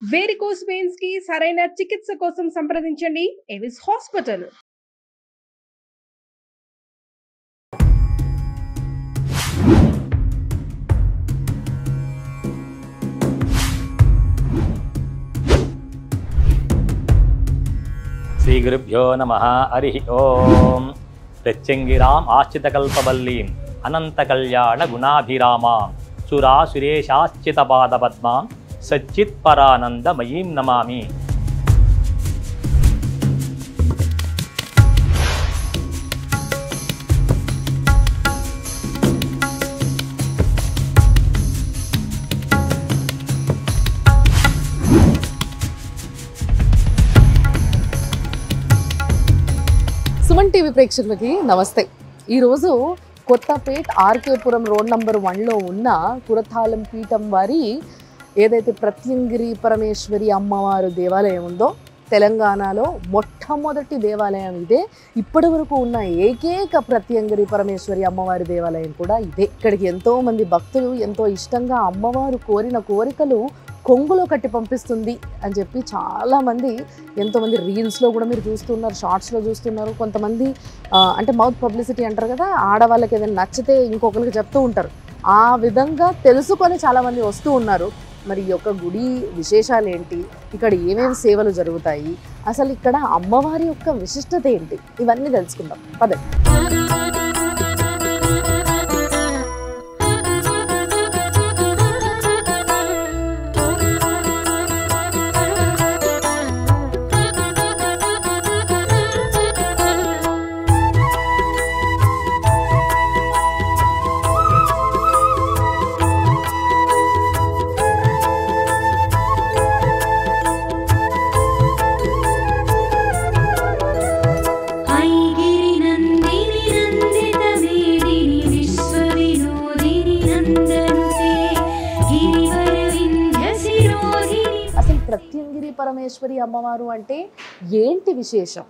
Varicose veins కి సరైన చికిత్స కోసం సంప్రదించండి ఎవిస్ హాస్పిటల్. శ్రీ గురుభ్యో నమః. హరి ఓం. ప్రత్యంగిరాం ఆశ్చితకల్పవల్లీం అనంత కళ్యాణ గుణాభిరామాం సురాసురేశాశ్చిత పాదపద్మాం సచ్చిత్ పరానందమయీం నమామి. సుమన్ టీవీ ప్రేక్షకులకి నమస్తే. ఈరోజు కొత్తపేట్ ఆర్కేపురం రోడ్ నంబర్ 1లో ఉన్న కురతాళం పీఠం వారి ఏదైతే ప్రత్యంగిరి పరమేశ్వరి అమ్మవారు దేవాలయం ఉందో తెలంగాణలో మొట్టమొదటి దేవాలయం ఇదే. ఇప్పటి వరకు ఉన్న ఏకైక ప్రత్యంగిరి పరమేశ్వరి అమ్మవారి దేవాలయం కూడా ఇదే. ఇక్కడికి ఎంతోమంది భక్తులు ఎంతో ఇష్టంగా అమ్మవారు కోరిన కోరికలు కొంగులో కట్టి పంపిస్తుంది అని చెప్పి చాలామంది ఎంతోమంది రీల్స్లో కూడా మీరు చూస్తున్నారు, షార్ట్స్లో చూస్తున్నారు. కొంతమంది అంటే మౌత్ పబ్లిసిటీ అంటారు కదా, ఆడవాళ్ళకి ఏదైనా నచ్చితే ఇంకొకరికి చెప్తూ ఉంటారు. ఆ విధంగా తెలుసుకొని చాలామంది వస్తూ ఉన్నారు. మరి ఈ యొక్క గుడి విశేషాలు ఏంటి, ఇక్కడ ఏమేమి సేవలు జరుగుతాయి, అసలు ఇక్కడ అమ్మవారి యొక్క విశిష్టత ఏంటి, ఇవన్నీ తెలుసుకుందాం పదండి. ప్రత్యంగిరి పరమేశ్వరి అమ్మవారు అంటే ఏంటి విశేషం?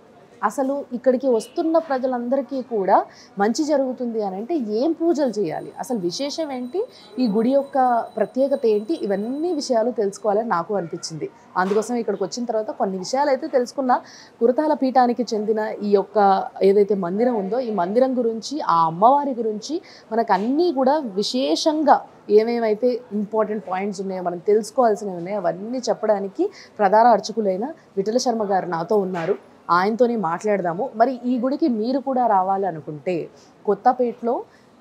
అసలు ఇక్కడికి వస్తున్న ప్రజలందరికీ కూడా మంచి జరుగుతుంది అని అంటే ఏం పూజలు చేయాలి, అసలు విశేషం ఏంటి, ఈ గుడి యొక్క ప్రత్యేకత ఏంటి, ఇవన్నీ విషయాలు తెలుసుకోవాలని నాకు అనిపించింది. అందుకోసం ఇక్కడికి వచ్చిన తర్వాత కొన్ని విషయాలు అయితే తెలుసుకున్న. కురతాల పీఠానికి చెందిన ఈ యొక్క ఏదైతే మందిరం ఉందో ఈ మందిరం గురించి, ఆ అమ్మవారి గురించి మనకు అన్నీ కూడా విశేషంగా ఏమేమైతే ఇంపార్టెంట్ పాయింట్స్ ఉన్నాయో, మనం తెలుసుకోవాల్సినవి ఉన్నాయో అవన్నీ చెప్పడానికి ప్రధాన అర్చకులైన విఠల శర్మ గారు నాతో ఉన్నారు. ఆయనతోనే మాట్లాడదాము. మరి ఈ గుడికి మీరు కూడా రావాలనుకుంటే కొత్తపేటలో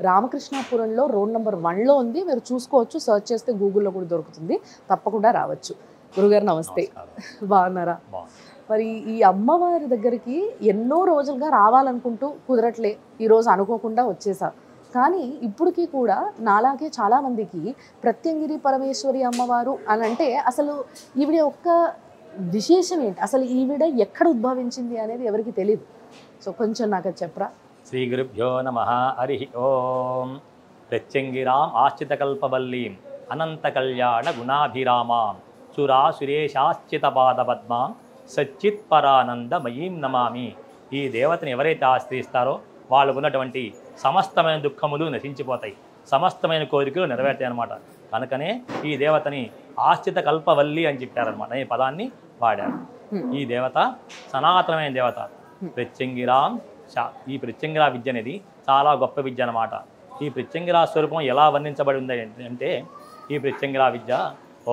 రామకృష్ణాపురంలో రోడ్ నెంబర్ 1లో ఉంది. మీరు చూసుకోవచ్చు, సర్చ్ చేస్తే గూగుల్లో కూడా దొరుకుతుంది. తప్పకుండా రావచ్చు. గురుగారు నమస్తే, బాగున్నారా? మరి ఈ అమ్మవారి దగ్గరికి ఎన్నో రోజులుగా రావాలనుకుంటూ కుదరట్లే, ఈరోజు అనుకోకుండా వచ్చేసా. కానీ ఇప్పటికీ కూడా నాలాగే చాలామందికి ప్రత్యంగిరి పరమేశ్వరి అమ్మవారు అని అంటే అసలు ఈవిడ ఒక్క విశేషం ఏంటి, అసలు ఈవిడ ఎక్కడ ఉద్భవించింది అనేది ఎవరికి తెలియదు. సో కొంచెం నాకు అది చెప్పరా? శ్రీ గురుభ్యో నమః. హరి ఓం. ప్రత్యంగిరాం ఆశ్చితకల్పవల్లీం అనంత కళ్యాణ గుణాభిరామాం సురాసురేశాశ్చిత పాదపద్మాం సచ్చిత్ పరానందమయీం నమామి. ఈ దేవతని ఎవరైతే ఆశ్రయిస్తారో వాళ్ళకు ఉన్నటువంటి సమస్తమైన దుఃఖములు నశించిపోతాయి, సమస్తమైన కోరికలు నెరవేరుతాయి అన్నమాట. కనుకనే ఈ దేవతని ఆశ్చిత కల్పవల్లి అని చెప్పారనమాట. ఈ పదాన్ని వాడారు. ఈ దేవత సనాతనమైన దేవత. ప్రత్యంగిరాం, ఈ ప్రత్యంగిరా విద్య అనేది చాలా గొప్ప విద్య అన్నమాట. ఈ ప్రత్యంగిరా స్వరూపం ఎలా వర్ణించబడి ఉంది అంటే, ఈ ప్రత్యంగిరా విద్య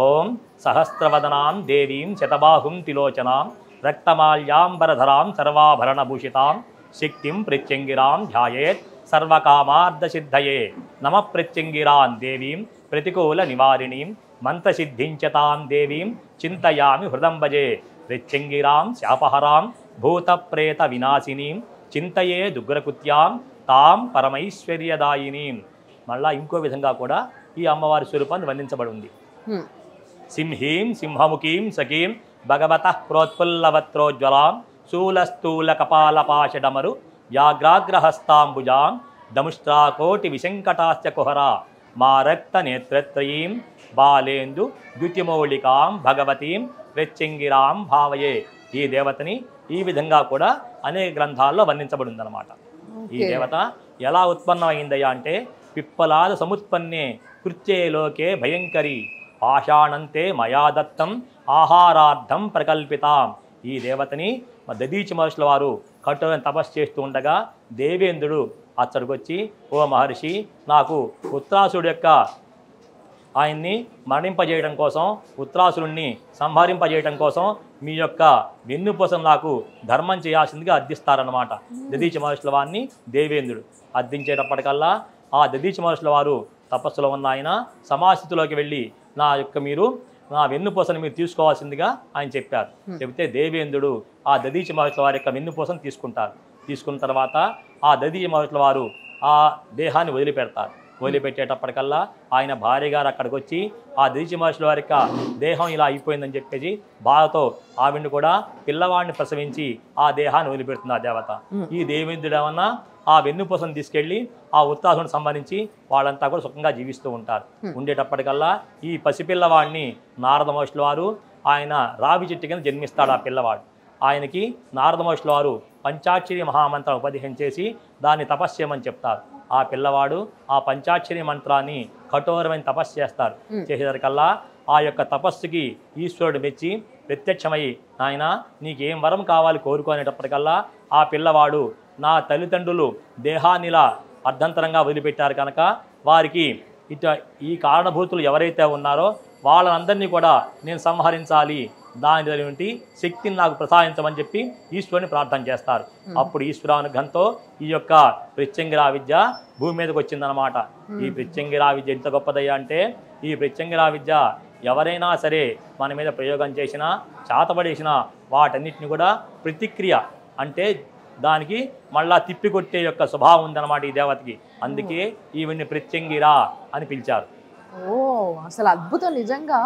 ఓం సహస్రవదనాం దేవీం శతబాహుం తిలోచనాం రక్తమాల్యాంబరధరాం సర్వాభరణభూషితాం శక్తిం ప్రత్యంగిరాం ధ్యాయేత్ సర్వకామార్థసిద్ధయే నమ. ప్రత్యంగిరాం దేవీం ప్రతికూల నివారిణీం మంత్రసిద్ధించతాం దేవీం చింతయామి హృదం భజే. ప్రత్యంగిరాం శాపహరాం భూతప్రేత వినాశినీం చింతయే దుగ్రకృత్యాం తాం పరమైశ్వర్యదాయినీం. మళ్ళా ఇంకో విధంగా కూడా ఈ అమ్మవారి స్వరూపాన్ని వర్ణించబడి ఉంది. సింహీం సింహముఖీం సఖీం భగవతః ప్రోత్ఫుల్లవత్రోజ్వలాం శూలస్థూల కపాలపాషడమరు వ్యాఘ్రాగ్రహస్తాంబుజాం దముష్ట్రాకోటి విశంకటాస్య కుహరా మా రక్త నేత్రత్రయీం బాలేందు ద్యుతిమౌళికాం భగవతీం ప్రత్యంగిరాం భావయే. ఈ దేవతని ఈ విధంగా కూడా అనేక గ్రంథాల్లో వర్ణించబడి ఉందన్నమాట. ఈ దేవత ఎలా ఉత్పన్నమైందయ్యా అంటే, పిప్పలాద సముత్పన్నే కృత్యే లోకే భయంకరి పాషాణంతే మయా దత్తం ఆహారార్థం ప్రకల్పితాం. ఈ దేవతని దదీచి మహర్షుల వారు కఠోర తపస్సు చేస్తూ ఉండగా దేవేంద్రుడు అచ్చడికి వచ్చి, ఓ మహర్షి, నాకు ఉత్రాసుడు యొక్క ఆయన్ని మరణింపజేయడం కోసం, ఉత్రాసురుణ్ణి సంహరింపజేయడం కోసం మీ యొక్క వెన్నుపూసను నాకు ధర్మం చేయాల్సిందిగా అర్థిస్తారన్నమాట దదీచి మహర్షుల వారిని దేవేంద్రుడు. అర్థించేటప్పటికల్లా ఆ దదీచి మహర్షుల వారు తపస్సులో ఉన్న ఆయన సమాస్థితిలోకి వెళ్ళి నా వెన్నుపూసను మీరు తీసుకోవాల్సిందిగా ఆయన చెప్పారు. చెబితే దేవేంద్రుడు ఆ దదీచి మహర్షుల వారి యొక్క వెన్నుపూసను తీసుకుంటారు. తీసుకున్న తర్వాత ఆ దదీచి మహర్షుల వారు ఆ దేహాన్ని వదిలిపెడతారు. వదిలిపెట్టేటప్పటికల్లా ఆయన భార్య గారు అక్కడికి వచ్చి ఆ దదీచి మహర్షుల వారి యొక్క దేహం ఇలా అయిపోయిందని చెప్పేసి బాధతో ఆవిడ్ని కూడా పిల్లవాడిని ప్రసవించి ఆ దేహాన్ని వదిలిపెడుతుంది ఆ దేవత. ఈ దేవేంద్రుడు ఏమన్నా ఆ వెన్నుపూసను తీసుకెళ్ళి ఆ ఉత్తాసుని సంబంధించి వాళ్ళంతా కూడా సుఖంగా జీవిస్తూ ఉంటారు. ఉండేటప్పటికల్లా ఈ పసిపిల్లవాడిని నారద మహర్షుల వారు ఆయన రావి చెట్టు కింద జన్మిస్తాడు. ఆ పిల్లవాడు ఆయనకి నారద మహర్షుల వారు పంచాక్షరి మహామంత్రం ఉపదేశం చేసి దాన్ని తపస్సు చేయమని చెప్తారు. ఆ పిల్లవాడు ఆ పంచాక్షరి మంత్రాన్ని కఠోరమైన తపస్సు చేస్తారు. చేసేసరికల్లా ఆ యొక్క తపస్సుకి ఈశ్వరుడు మెచ్చి ప్రత్యక్షమై, ఆయన నీకేం వరం కావాలి కోరుకునేటప్పటికల్లా ఆ పిల్లవాడు నా తల్లిదండ్రులు దేహాన్నిలా అర్ధంతరంగా వదిలిపెట్టారు కనుక వారికి ఈ కారణభూతులు ఎవరైతే ఉన్నారో వాళ్ళందరినీ కూడా నేను సంహరించాలి, దాని శక్తిని నాకు ప్రసాదించమని చెప్పి ఈశ్వరుని ప్రార్థన చేస్తారు. అప్పుడు ఈశ్వరానుగ్రహంతో ఈ యొక్క ప్రత్యంగిరా విద్య భూమి మీదకి వచ్చిందనమాట. ఈ ప్రత్యంగిరా విద్య ఎంత గొప్పదయ్యా అంటే, ఈ ప్రత్యంగిరా విద్య ఎవరైనా సరే మన మీద ప్రయోగం చేసినా చాతపడేసినా వాటన్నిటిని కూడా ప్రతిక్రియ అంటే దానికి మళ్ళా తిప్పికొట్టే యొక్క స్వభావం ఉందన్నమాట ఈ దేవతకి. అందుకే ఈవిడ్ని ప్రత్యంగిరా అని పిలిచారు. ఓ, అసలు అద్భుతం. నిజంగా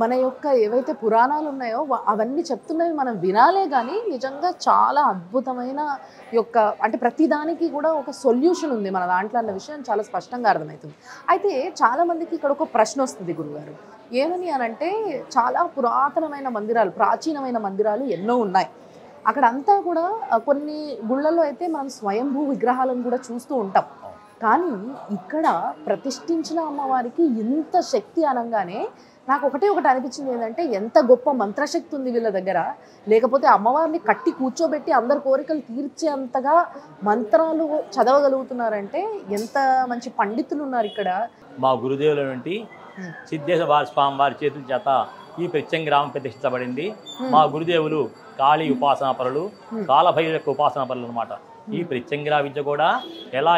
మన యొక్క ఏవైతే పురాణాలు ఉన్నాయో అవన్నీ చెప్తున్నవి మనం వినాలే కానీ నిజంగా చాలా అద్భుతమైన యొక్క అంటే ప్రతిదానికి కూడా ఒక సొల్యూషన్ ఉంది మన దాంట్లో అన్న విషయం చాలా స్పష్టంగా అర్థమవుతుంది. అయితే చాలామందికి ఇక్కడ ఒక ప్రశ్న వస్తుంది గురుగారు, ఏమని అనంటే చాలా పురాతనమైన మందిరాలు, ప్రాచీనమైన మందిరాలు ఎన్నో ఉన్నాయి. అక్కడంతా కూడా కొన్ని గుళ్ళల్లో అయితే మనం స్వయంభూ విగ్రహాలను కూడా చూస్తూ ఉంటాం. కానీ ఇక్కడ ప్రతిష్ఠించిన అమ్మవారికి ఇంత శక్తి అనగానే నాకు ఒకటి అనిపించింది ఏంటంటే, ఎంత గొప్ప మంత్రశక్తి ఉంది వీళ్ళ దగ్గర. లేకపోతే అమ్మవారిని కట్టి కూర్చోబెట్టి అందరి కోరికలు తీర్చేంతగా మంత్రాలు చదవగలుగుతున్నారంటే ఎంత మంచి పండితులు ఉన్నారు ఇక్కడ. మా గురుదేవుల నుండి సిద్ధేశ్వర స్వామి వారి చేతుల చేత ఈ ప్రత్యంగిరామం ప్రతిష్ఠించబడింది. మా గురుదేవులు కాళీ ఉపాసనా పరులు, కాలభైరవ యొక్క ఉపాసనా పరులు అనమాట. ఈ ప్రత్యంగిరా విద్య కూడా ఎలా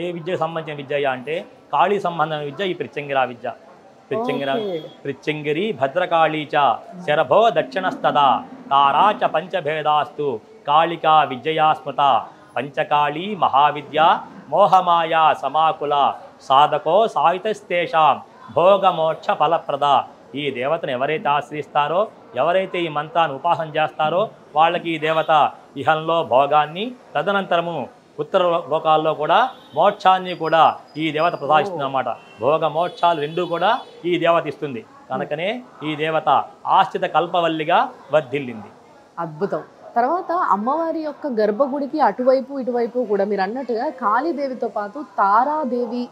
ఏ విద్యకు సంబంధించిన విద్య అంటే కాళీ సంబంధమైన విద్య ఈ ప్రత్యంగిరా విద్య. ప్రత్యంగిరి భద్రకాళీచ శరభో దక్షిణస్తదా తారాచ పంచభేదాస్తు కాళికా విద్యయా స్మృత పంచకాళీ మహావిద్య మోహమాయా సమాకుల సాధకో సాయుతస్తేషాం భోగమోక్ష ఫలప్రద. ఈ దేవతను ఎవరైతే ఆశ్రయిస్తారో, ఎవరైతే ఈ మంత్రాన్ని ఉపాసన చేస్తారో వాళ్ళకి ఈ దేవత ఇహంలో భోగాన్ని, తదనంతరము ఉత్తర లోకాల్లో కూడా మోక్షాన్ని కూడా ఈ దేవత ప్రసాదిస్తుంది అన్నమాట. భోగ మోక్షాలు రెండూ కూడా ఈ దేవత ఇస్తుంది. కనుకనే ఈ దేవత ఆశ్రిత కల్పవల్లిగా వర్ధిల్లింది. అద్భుతం. తర్వాత అమ్మవారి యొక్క గర్భగుడికి అటువైపు ఇటువైపు కూడా మీరు అన్నట్టుగా కాళీదేవితో పాటు తారాదేవి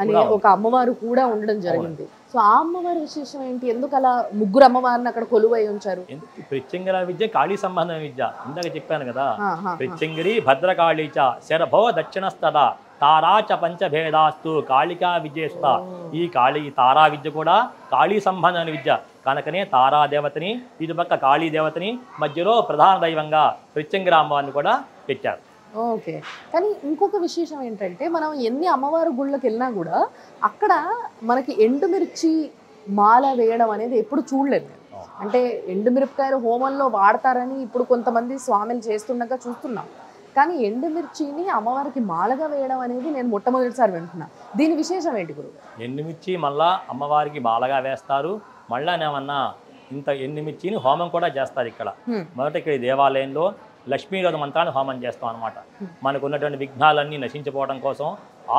అనే ఒక అమ్మవారు కూడా ఉండడం జరిగింది. సో ఆ అమ్మవారి విశేషం ఏంటి? ఎందుకు అలా ముగ్గురు అమ్మవారిని అక్కడ కొలువై ఉంచారు? ప్రత్యంగిర విద్య కాళీ సంబంధం విద్య. ఇందాక చెప్పాను కదా, ప్రత్యంగిరి భద్రకాళీచ శరభో దక్షిణస్తద తారాచ పంచభేదాస్తు కాళికా విద్యేస్త. ఈ తారా విద్య కూడా కాళీ సంబంధమైన విద్య. కనుకనే తారాదేవతని, ఇటుపక్క కాళీదేవతని, మధ్యలో ప్రధాన దైవంగా ప్రత్యంగిర అమ్మవారిని కూడా పెట్టారు. ఓకే. కానీ ఇంకొక విశేషం ఏంటంటే, మనం ఎన్ని అమ్మవారి గుళ్ళకి వెళ్ళినా కూడా అక్కడ మనకి ఎండుమిర్చి మాల వేయడం అనేది ఎప్పుడు చూడలేదు. అంటే ఎండుమిరపకాయలు హోమంలో వాడతారని ఇప్పుడు కొంతమంది స్వామిని చేస్తుండగా చూస్తున్నాం. కానీ ఎండుమిర్చిని అమ్మవారికి మాలగా వేయడం అనేది నేను మొట్టమొదటిసారి వింటున్నా. దీని విశేషం ఏంటి గురువు? ఎండుమిర్చి మళ్ళా అమ్మవారికి మాలగా వేస్తారు. మళ్ళానేమన్నా ఇంత ఎండుమిర్చిని హోమం కూడా చేస్తారు ఇక్కడ. మొదట ఇక్కడ దేవాలయంలో లక్ష్మీగత మంత్రాన్ని హోమం చేస్తాం అనమాట. మనకు ఉన్నటువంటి విఘ్నాలన్నీ నశించిపోవడం కోసం,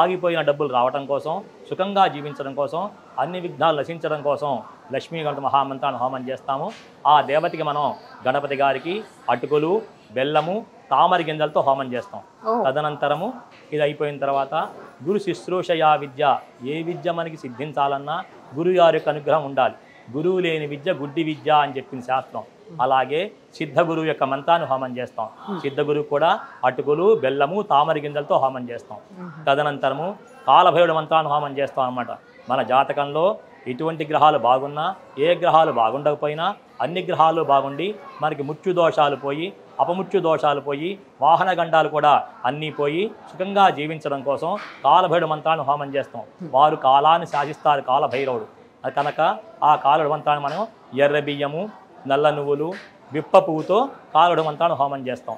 ఆగిపోయిన డబ్బులు రావడం కోసం, సుఖంగా జీవించడం కోసం, అన్ని విఘ్నాలు నశించడం కోసం లక్ష్మీగత మహామంత్రాన్ని హోమం చేస్తాము. ఆ దేవతకి మనం గణపతి గారికి అటుకులు, బెల్లము, తామర గింజలతో హోమం చేస్తాం. ఓ. తదనంతరము ఇది అయిపోయిన తర్వాత గురు శుశ్రూషయా విద్య, ఏ విద్య మనకి సిద్ధించాలన్నా గురువు గారి యొక్క అనుగ్రహం ఉండాలి. గురువు లేని విద్య గుడ్డి విద్య అని చెప్పింది శాస్త్రం. అలాగే సిద్ధ గురువు యొక్క మంత్రాన్ని హోమం చేస్తాం. సిద్ధ గురువు కూడా అటుకులు, బెల్లము, తామర గింజలతో హోమం చేస్తాం. తదనంతరము కాలభైరుడు మంత్రాన్ని హోమం చేస్తాం అన్నమాట. మన జాతకంలో ఎటువంటి గ్రహాలు బాగున్నా, ఏ గ్రహాలు బాగుండకపోయినా అన్ని గ్రహాలు బాగుండి మనకి మృత్యు దోషాలు పోయి, అపమృత్యు దోషాలు పోయి, వాహన గండాలు కూడా అన్నీ పోయి సుఖంగా జీవించడం కోసం కాలభైరుడు మంత్రాన్ని హోమం చేస్తాం. వారు కాలాన్ని శాసిస్తారు కాలభైరవుడు. కనుక ఆ కాలుడు మంత్రాన్ని మనం ఎర్ర బియ్యము, నల్ల నువ్వులు, విప్ప పువ్వుతో కాలుడు మంత్రాన్ని హోమం చేస్తాం.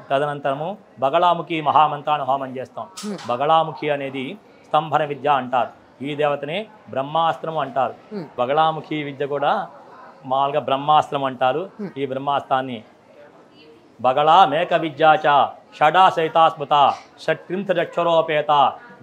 తదనంతరము బగళాముఖి మహామంత్రాన్ని హోమం చేస్తాం. బగళాముఖి అనేది స్తంభన విద్య అంటారు. ఈ దేవతనే బ్రహ్మాస్త్రం అంటారు. బగళాముఖి విద్య కూడా మామూలుగా బ్రహ్మాస్త్రం అంటారు. ఈ బ్రహ్మాస్త్రాన్ని బగళా మేక విద్యాచ షడా సైతాస్మృత షట్త్రింశరక్షరోపేత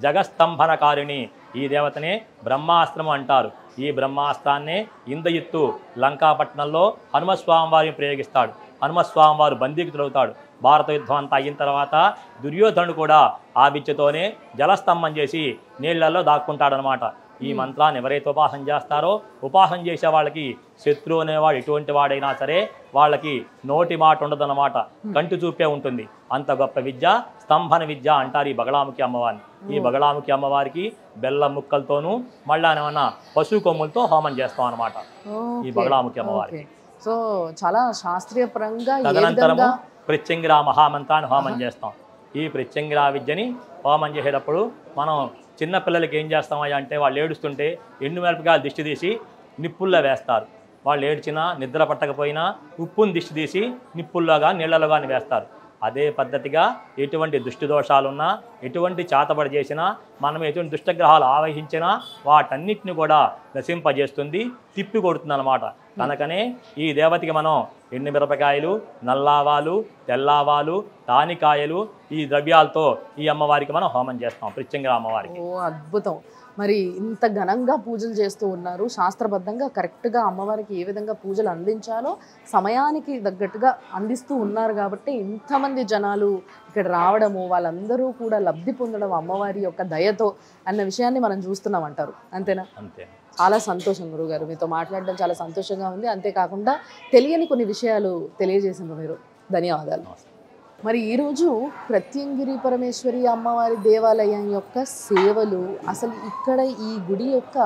జగస్తంభనకారిణి, ఈ దేవతనే బ్రహ్మాస్త్రం అంటారు. ఈ బ్రహ్మాస్త్రాన్నే ఇంద్రజిత్తు లంకాపట్నంలో హనుమస్వామి వారిని ప్రయోగిస్తాడు. హనుమస్వామి వారు బందీకి తొలగుతాడు. భారత యుద్ధం అంతా అయిన తర్వాత దుర్యోధనుడు కూడా ఆ విద్యతోనే జలస్తంభం చేసి నీళ్లలో దాక్కుంటాడనమాట. ఈ మంత్రాన్ని ఎవరైతే ఉపాసన చేస్తారో, ఉపాసన చేసే వాళ్ళకి శత్రువు అనేవాడు ఎటువంటి వాడైనా సరే వాళ్ళకి నోటి మాట ఉండదన్నమాట, కంటి చూపే ఉంటుంది. అంత గొప్ప విద్య స్తంభన విద్య అంటారు ఈ బగళాముఖి అమ్మవారిని. ఈ బగళాముఖి అమ్మవారికి బెల్లం ముక్కలతోనూ మళ్ళా ఏమన్నా పశు కొమ్ములతో హోమం చేస్తాం అనమాట ఈ బగళాముఖి అమ్మవారికి. సో చాలా శాస్త్రీయపరంగా. తదనంతరము ప్రత్యంగిరా మహామంత్రాన్ని హోమం చేస్తాం. ఈ ప్రత్యంగిరా విద్యని హోమం చేసేటప్పుడు మనం చిన్నపిల్లలకి ఏం చేస్తామయ్యా అంటే, వాళ్ళు ఏడుస్తుంటే ఎండు మిరపకాయలు దిష్టి తీసి నిప్పుల్లో వేస్తారు. వాళ్ళు ఏడ్చినా నిద్ర పట్టకపోయినా ఉప్పుని దిష్టి తీసి నిప్పుల్లో కానీ నీళ్లలో కానీ వేస్తారు. అదే పద్ధతిగా ఎటువంటి దుష్టి దోషాలున్నా, ఎటువంటి చేతబడి చేసినా, మనం ఎటువంటి దుష్టగ్రహాలు ఆవహించినా వాటన్నిటిని కూడా నశింపజేస్తుంది, తిప్పి కొడుతుంది అన్నమాట. కనుకనే ఈ దేవతకి మనం ఎండు మిరపకాయలు, నల్లావాలు, తెల్లావాలు, తానికాయలు, ఈ ద్రవ్యాలతో ఈ అమ్మవారికి మనం హోమం చేస్తాం, ప్రత్యంగిరా అమ్మవారికి. ఓ అద్భుతం. మరి ఇంత ఘనంగా పూజలు చేస్తూ ఉన్నారు. శాస్త్రబద్ధంగా కరెక్ట్గా అమ్మవారికి ఏ విధంగా పూజలు అందించాలో సమయానికి తగ్గట్టుగా అందిస్తూ ఉన్నారు కాబట్టి ఇంతమంది జనాలు ఇక్కడ రావడము, వాళ్ళందరూ కూడా లబ్ధి పొందడం అమ్మవారి యొక్క దయతో అన్న విషయాన్ని మనం చూస్తున్నాం అంటారు. అంతేనా? అంతే. చాలా సంతోషం గురుగారు, మీతో మాట్లాడడం చాలా సంతోషంగా ఉంది. అంతేకాకుండా తెలియని కొన్ని విషయాలు తెలియజేసిండ్రు మీరు. ధన్యవాదాలు. మరి ఈరోజు ప్రత్యంగిరి పరమేశ్వరి అమ్మవారి దేవాలయం యొక్క సేవలు, అసలు ఇక్కడ ఈ గుడి యొక్క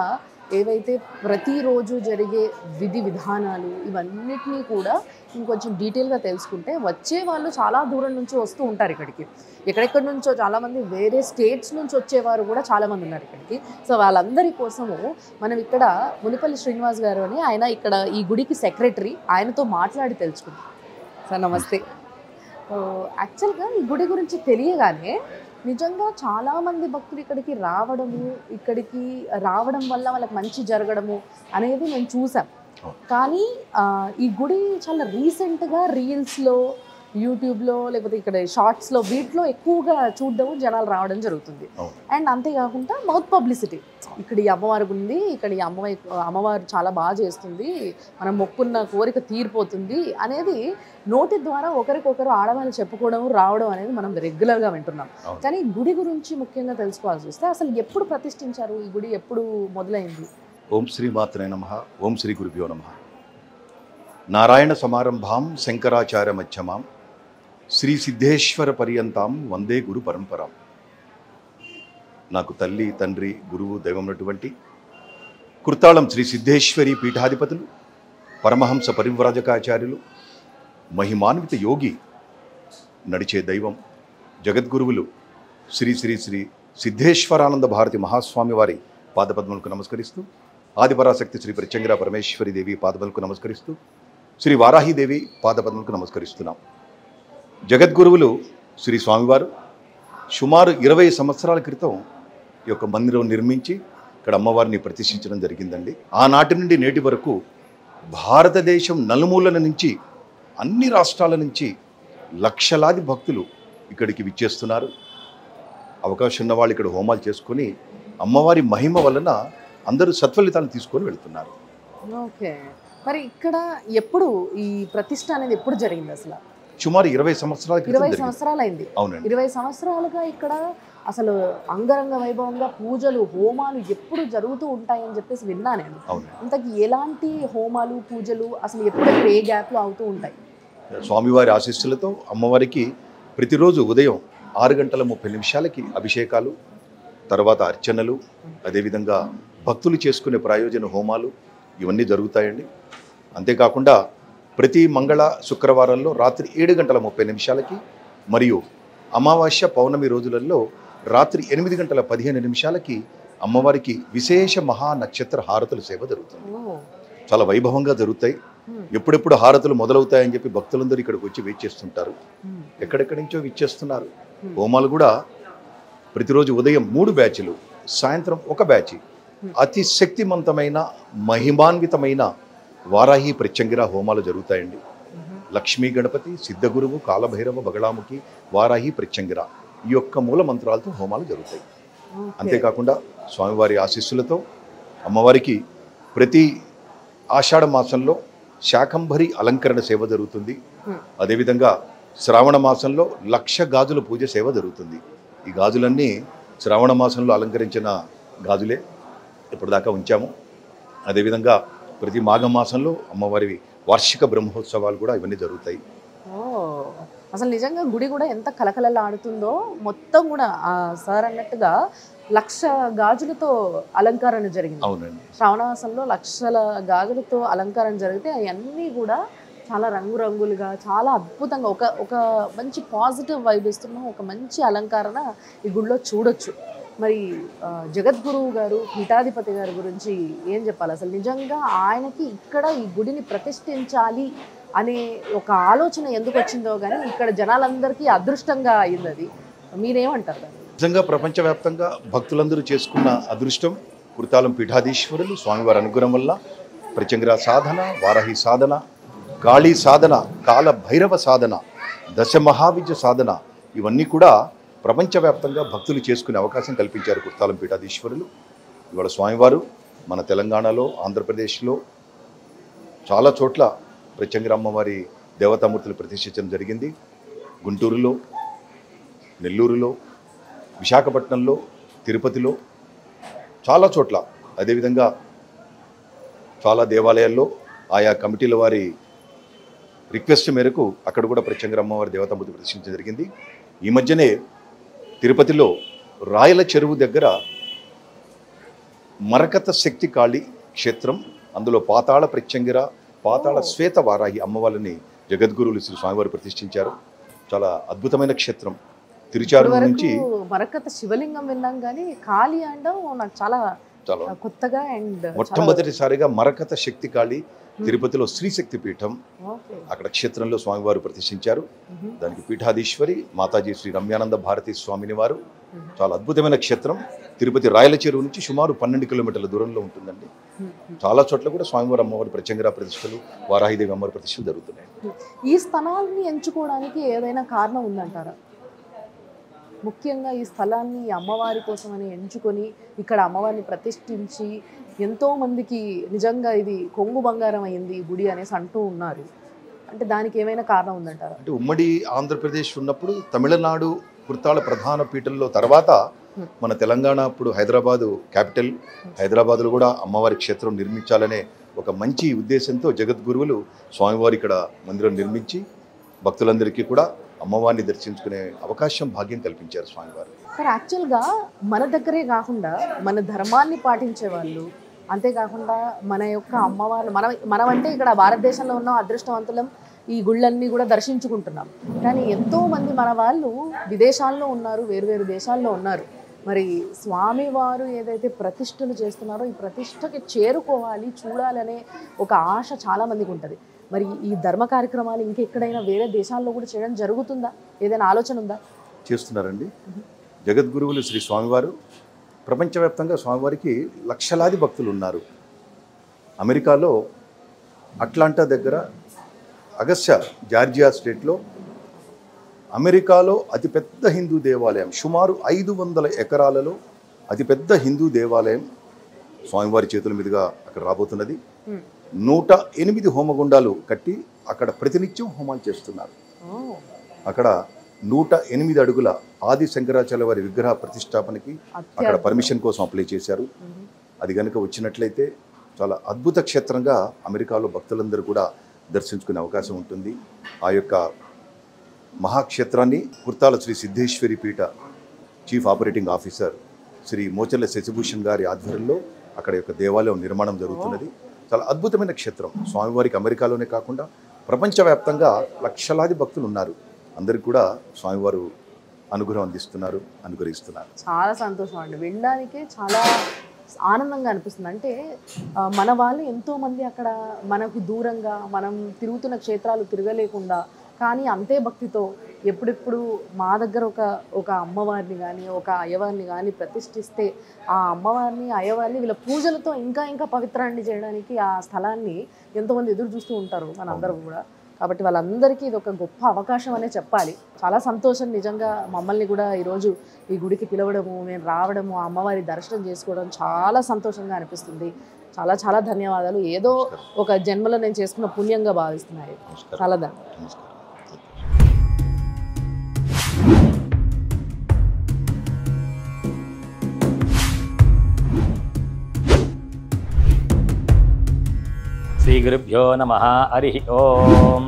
ఏవైతే ప్రతిరోజు జరిగే విధి విధానాలు, ఇవన్నిటినీ కూడా ఇంకొంచెం డీటెయిల్గా తెలుసుకుంటే వచ్చే వాళ్ళు చాలా దూరం నుంచి వస్తూ ఉంటారు ఇక్కడికి. ఎక్కడెక్కడి నుంచో చాలామంది వేరే స్టేట్స్ నుంచి వచ్చేవారు కూడా చాలామంది ఉన్నారు ఇక్కడికి. సో వాళ్ళందరి కోసము మనం ఇక్కడ మునిపల్లి శ్రీనివాస్ గారు అని, ఆయన ఇక్కడ ఈ గుడికి సెక్రటరీ, ఆయనతో మాట్లాడి తెలుసుకుంటాం. సార్ నమస్తే. యాక్చువల్గా ఈ గుడి గురించి తెలియగానే నిజంగా చాలామంది భక్తులు ఇక్కడికి రావడం వల్ల వాళ్ళకి మంచి జరగడము అనేది మేము చూసాం. కానీ ఈ గుడి చాలా రీసెంట్గా రీల్స్లో, యూట్యూబ్లో, లేకపోతే ఇక్కడ షార్ట్స్లో, వీటిలో ఎక్కువగా చూడడం, జనాలు రావడం జరుగుతుంది. అండ్ అంతేకాకుండా మౌత్ పబ్లిసిటీ, ఇక్కడ ఈ అమ్మవారికి ఉంది, ఇక్కడ ఈ అమ్మవారు చాలా బాగా చేస్తుంది, మనం మొక్కున్న కోరిక తీరిపోతుంది అనేది నోటి ద్వారా ఒకరికొకరు ఆడవాళ్ళు చెప్పుకోవడం, రావడం అనేది మనం రెగ్యులర్గా వింటున్నాం. కానీ గుడి గురించి ముఖ్యంగా తెలుసుకోవాల్సి వస్తే అసలు ఎప్పుడు ప్రతిష్ఠించారు, ఈ గుడి ఎప్పుడు మొదలైంది? ఓం శ్రీ మాత్రే నమః. ఓం శ్రీ గురుభ్యో నమః. నారాయణ సమారంభాం శంకరాచార్య మధ్యమాం శ్రీ సిద్ధేశ్వర పర్యంతాం వందే గురు పరంపరాం. నాకు తల్లి, తండ్రి, గురువు, దైవం ఉన్నటువంటి కృతాళం శ్రీ సిద్ధేశ్వరి పీఠాధిపతులు, పరమహంస పరివ్రాజకాచార్యులు, మహిమాన్విత యోగి, నడిచే దైవం, జగద్గురువులు శ్రీ శ్రీ శ్రీ సిద్ధేశ్వరానంద భారతి మహాస్వామి వారి పాదపద్మలకు నమస్కరిస్తూ, ఆదిపరాశక్తి శ్రీ ప్రత్యంగిరా పరమేశ్వరి దేవి పాదపద్మలకు నమస్కరిస్తూ, శ్రీ వారాహిదేవి పాదపద్మలకు నమస్కరిస్తున్నాం. జగద్గురువులు శ్రీ స్వామివారు సుమారు 20 సంవత్సరాల క్రితం ఈ యొక్క మందిరం నిర్మించి ఇక్కడ అమ్మవారిని ప్రతిష్ఠించడం జరిగిందండి. ఆనాటి నుండి నేటి వరకు భారతదేశం నలుమూలల నుంచి, అన్ని రాష్ట్రాల నుంచి లక్షలాది భక్తులు ఇక్కడికి విచ్చేస్తున్నారు. అవకాశం ఉన్న వాళ్ళు ఇక్కడ హోమాలు చేసుకొని అమ్మవారి మహిమ వలన అందరూ సత్ఫలితాలు తీసుకొని వెళ్తున్నారు. ఓకే. మరి ఇక్కడ ఎప్పుడు ఈ ప్రతిష్ట అనేది ఎప్పుడు జరిగింది అసలు? సుమారు 20 సంవత్సరాల క్రితం 20 జరిగింది. సంవత్సరాలు అయింది. అవునండి. 20 సంవత్సరాలుగా ఇక్కడ అసలు అంగరంగ వైభవంగా పూజలు హోమాలు ఎప్పుడు జరుగుతూ ఉంటాయని చెప్పేసి విన్నా నేను. అవును. ఇంతకీ ఎలాంటి హోమాలు పూజలు అసలు ఎప్పుడెప్పుడు ఏ గ్యాప్లో అవుతూ ఉంటాయి? స్వామివారి ఆశీస్సులతో అమ్మవారికి ప్రతిరోజు ఉదయం 6:30 అభిషేకాలు, తర్వాత అర్చనలు, అదేవిధంగా భక్తులు చేసుకునే ప్రయోజన హోమాలు ఇవన్నీ జరుగుతాయండి. అంతేకాకుండా ప్రతి మంగళ శుక్రవారంలో రాత్రి 7:30 మరియు అమావాస్య పౌర్ణమి రోజులలో రాత్రి 8:15 అమ్మవారికి విశేష మహా నక్షత్ర హారతుల సేవ జరుగుతుంది. చాలా వైభవంగా జరుగుతాయి. ఎప్పుడెప్పుడు హారతులు మొదలవుతాయని చెప్పి భక్తులందరూ ఇక్కడికి వచ్చి వెయిట్ చేస్తుంటారు. ఎక్కడెక్కడి నుంచో విచ్చేస్తున్నారు. హోమాలు కూడా ప్రతిరోజు ఉదయం 3 బ్యాచ్లు, సాయంత్రం 1 బ్యాచ్ అతి శక్తివంతమైన మహిమాన్వితమైన వారాహి ప్రత్యంగిర హోమాలు జరుగుతాయండి. లక్ష్మీ గణపతి, సిద్ధగురువు, కాలభైరవ, బగళాముఖి, వారాహి ప్రత్యంగిర ఈ యొక్క మూల మంత్రాలతో హోమాలు జరుగుతాయి. అంతేకాకుండా స్వామివారి ఆశీస్సులతో అమ్మవారికి ప్రతి ఆషాఢ మాసంలో శాకంభరి అలంకరణ సేవ జరుగుతుంది. అదేవిధంగా శ్రావణ మాసంలో 1,00,000 గాజుల పూజ సేవ జరుగుతుంది. ఈ గాజులన్నీ శ్రావణ మాసంలో అలంకరించిన గాజులే ఇప్పటిదాకా ఉంచాము. అదేవిధంగా ప్రతి మాఘమాసంలో అమ్మవారి వార్షిక బ్రహ్మోత్సవాలు కూడా ఇవన్నీ జరుగుతాయి. అసలు నిజంగా గుడి కూడా ఎంత కలకలలాడుతుందో. మొత్తం కూడా సార్ అన్నట్టుగా 1,00,000 గాజులతో అలంకరణ జరిగింది. అవునండి. శ్రావణమాసంలో 1,00,000 గాజులతో అలంకరణ జరిగితే అవన్నీ కూడా చాలా రంగురంగులుగా చాలా అద్భుతంగా ఒక మంచి పాజిటివ్ వైబ్ ఇస్తున్న ఒక మంచి అలంకరణ ఈ గుడిలో చూడొచ్చు. మరి జగద్గురువు గారు పీఠాధిపతి గారి గురించి ఏం చెప్పాలి? అసలు నిజంగా ఆయనకి ఇక్కడ ఈ గుడిని ప్రతిష్ఠించాలి అనే ఒక ఆలోచన ఎందుకు వచ్చిందో కానీ ఇక్కడ జనాలందరికీ అదృష్టంగా అయింది. అది మీరేమంటారు? నిజంగా ప్రపంచవ్యాప్తంగా భక్తులందరూ చేసుకున్న అదృష్టం కుర్తాలం పీఠాధీశ్వరులు స్వామివారి అనుగ్రహం వల్ల ప్రత్యంగిర సాధన, వారాహి సాధన, కాళీ సాధన, కాల భైరవ సాధన, దశమహావిద్య సాధన ఇవన్నీ కూడా ప్రపంచవ్యాప్తంగా భక్తులు చేసుకునే అవకాశం కల్పించారు కుర్తాలం పీఠాధీశ్వరులు. ఇవాళ స్వామివారు మన తెలంగాణలో, ఆంధ్రప్రదేశ్లో చాలా చోట్ల ప్రత్యంగిర అమ్మవారి దేవతామూర్తులు ప్రతిష్ఠించడం జరిగింది. గుంటూరులో, నెల్లూరులో, విశాఖపట్నంలో, తిరుపతిలో చాలా చోట్ల, అదేవిధంగా చాలా దేవాలయాల్లో ఆయా కమిటీల వారి రిక్వెస్ట్ మేరకు అక్కడ కూడా ప్రత్యంగిర అమ్మవారి దేవతామూర్తి ప్రతిష్ఠించడం జరిగింది. ఈ మధ్యనే తిరుపతిలో రాయల చెరువు దగ్గర మరకత శక్తి కాళీ క్షేత్రం, అందులో పాతాళ ప్రత్యంగిర, పాతాళ శ్వేత వారాహి అమ్మవారిని జగద్గురువులు శ్రీ స్వామివారు ప్రతిష్ఠించారు. చాలా అద్భుతమైన క్షేత్రం. తిరుచారు నుంచి మరకత శివలింగం విన్నాం కానీ కాళీ అండం నాకు చాలా కొత్తగా. అండ్ మొట్టమొదటిసారిగా మరకత శక్తి కాళీ తిరుపతిలో శ్రీశక్తి పీఠం, అక్కడ క్షేత్రంలో స్వామివారు ప్రతిష్ఠించారు. దానికి పీఠాధీశ్వరి మాతాజీ శ్రీ రమ్యానంద భారతీ స్వామిని వారు. చాలా అద్భుతమైన క్షేత్రం. తిరుపతి రాయల చెరువు నుంచి సుమారు 12 కిలోమీటర్ల దూరంలో ఉంటుందండి. చాలా చోట్ల కూడా స్వామివారి అమ్మవారి ప్రత్యంగిర ప్రతిష్టలు, వారాహిదేవి అమ్మవారి ప్రతిష్టలు జరుగుతున్నాయి. ఈ స్థలాన్ని ఎంచుకోవడానికి ఏదైనా కారణం ఉందంటారా? ముఖ్యంగా ఈ స్థలాన్ని అమ్మవారి కోసమని ఎంచుకొని ఇక్కడ అమ్మవారిని ప్రతిష్ఠించి ఎంతోమందికి నిజంగా ఇది కొంగు బంగారం అయింది ఈ గుడి అనేసి అంటూ ఉన్నారు. అంటే దానికి ఏమైనా కారణం ఉందంటారా? అంటే ఉమ్మడి ఆంధ్రప్రదేశ్ ఉన్నప్పుడు తమిళనాడు కుర్తాళ ప్రధాన పీఠంలో తర్వాత మన తెలంగాణ అప్పుడు హైదరాబాదు క్యాపిటల్, హైదరాబాద్లో కూడా అమ్మవారి క్షేత్రం నిర్మించాలనే ఒక మంచి ఉద్దేశంతో జగద్గురువులు స్వామివారి ఇక్కడ మందిరం నిర్మించి భక్తులందరికీ కూడా అమ్మవారిని దర్శించుకునే అవకాశం, భాగ్యం కల్పించారు స్వామివారు. సార్ యాక్చువల్గా మన దగ్గరే కాకుండా మన ధర్మాన్ని పాటించే వాళ్ళు, అంతేకాకుండా మన యొక్క అమ్మవారు, మనమంటే ఇక్కడ భారతదేశంలో ఉన్న అదృష్టవంతులం ఈ గుళ్ళన్నీ కూడా దర్శించుకుంటున్నాం. కానీ ఎంతోమంది మన వాళ్ళు విదేశాల్లో ఉన్నారు, వేరువేరు దేశాల్లో ఉన్నారు. మరి స్వామివారు ఏదైతే ప్రతిష్టలు చేస్తున్నారో ఈ ప్రతిష్టకి చేరుకోవాలి, చూడాలనే ఒక ఆశ చాలామందికి ఉంటుంది. మరి ఈ ధర్మ కార్యక్రమాలు ఇంకెక్కడైనా వేరే దేశాల్లో కూడా చేయడం జరుగుతుందా? ఏదైనా ఆలోచన ఉందా? చేస్తున్నారండి. జగద్గురువులు శ్రీ స్వామివారు ప్రపంచవ్యాప్తంగా స్వామివారికి లక్షలాది భక్తులు ఉన్నారు. అమెరికాలో అట్లాంటా దగ్గర అగస్టా జార్జియా స్టేట్లో అమెరికాలో అతిపెద్ద హిందూ దేవాలయం, సుమారు 500 ఎకరాలలో అతిపెద్ద హిందూ దేవాలయం స్వామివారి చేతుల మీదుగా అక్కడ రాబోతున్నది. 108 హోమగుండాలు కట్టి అక్కడ ప్రతినిత్యం హోమాలు చేస్తున్నారు. అక్కడ 108 అడుగుల ఆది శంకరాచార్య వారి విగ్రహ ప్రతిష్టాపనకి అక్కడ పర్మిషన్ కోసం అప్లై చేశారు. అది కనుక వచ్చినట్లయితే చాలా అద్భుత క్షేత్రంగా అమెరికాలో భక్తులందరూ కూడా దర్శించుకునే అవకాశం ఉంటుంది. ఆ యొక్క మహాక్షేత్రాన్ని కుర్తాల Sri Siddheshwari Peetha chief operating officer Sri Mocharla Shashibhushan గారి ఆధ్వర్యంలో అక్కడ యొక్క దేవాలయం నిర్మాణం జరుగుతున్నది. చాలా అద్భుతమైన క్షేత్రం. స్వామివారికి అమెరికాలోనే కాకుండా ప్రపంచవ్యాప్తంగా లక్షలాది భక్తులు ఉన్నారు. అందరికి కూడా స్వామివారు అనుగ్రహం అందిస్తున్నారు, అనుగ్రహిస్తున్నారు. చాలా సంతోషం అండి, వినడానికే చాలా ఆనందంగా అనిపిస్తుంది. అంటే మన వాళ్ళు ఎంతోమంది అక్కడ మనకు దూరంగా మనం తిరుగుతున్న క్షేత్రాలు తిరగలేకుండా కానీ అంతే భక్తితో ఎప్పుడెప్పుడు మా దగ్గర ఒక అమ్మవారిని కానీ ఒక అయ్యవారిని కానీ ప్రతిష్ఠిస్తే ఆ అమ్మవారిని అయ్యవారిని వీళ్ళ పూజలతో ఇంకా పవిత్రాన్ని చేయడానికి ఆ స్థలాన్ని ఎంతోమంది ఎదురు చూస్తూ ఉంటారు మనందరూ కూడా. కాబట్టి వాళ్ళందరికీ ఇది ఒక గొప్ప అవకాశం అనే చెప్పాలి. చాలా సంతోషం నిజంగా మమ్మల్ని కూడా ఈరోజు ఈ గుడికి పిలవడము, మేము రావడము, ఆ అమ్మవారి దర్శనం చేసుకోవడం చాలా సంతోషంగా అనిపిస్తుంది. చాలా చాలా ధన్యవాదాలు. ఏదో ఒక జన్మలో నేను చేసుకున్న పుణ్యంగా భావిస్తున్నాయి. చాలా ధన్యవాదాలు. శ్రీ గురుభ్యో నమః. హరి ఓం.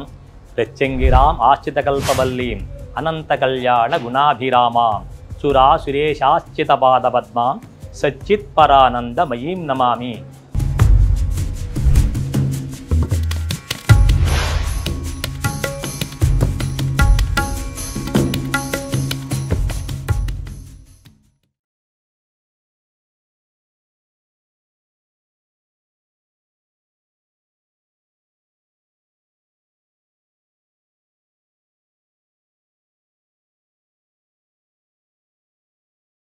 ప్రత్యంగిరాం ఆశ్చితకల్పవల్లీం అనంతకళ్యాణ గుణాభిరామాం సురాసురేశాశ్చితపాదపద్మాం సచ్చిత్పరానందమయీం నమామి.